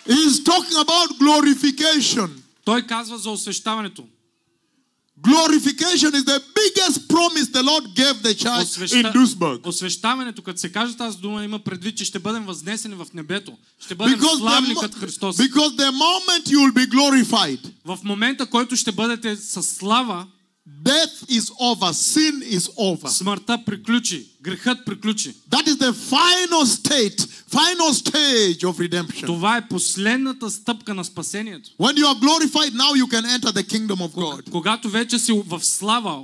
He is talking about glorification. Той казва за освещаването. Glorification is the biggest promise the Lord gave the church in Duisburg. Освещаването, като се каже тази дума, има предвид, че ще бъдем възнесени в небето. Ще бъдем славни като Христос. Because the moment you will be glorified, в момента, който ще бъдете със слава, death is over, sin is over. Смъртта приключи, грехът приключи. That is the final stage of redemption. Това е последната стъпка на спасението. When you are glorified, now you can enter the kingdom of God. Когато вече си в слава,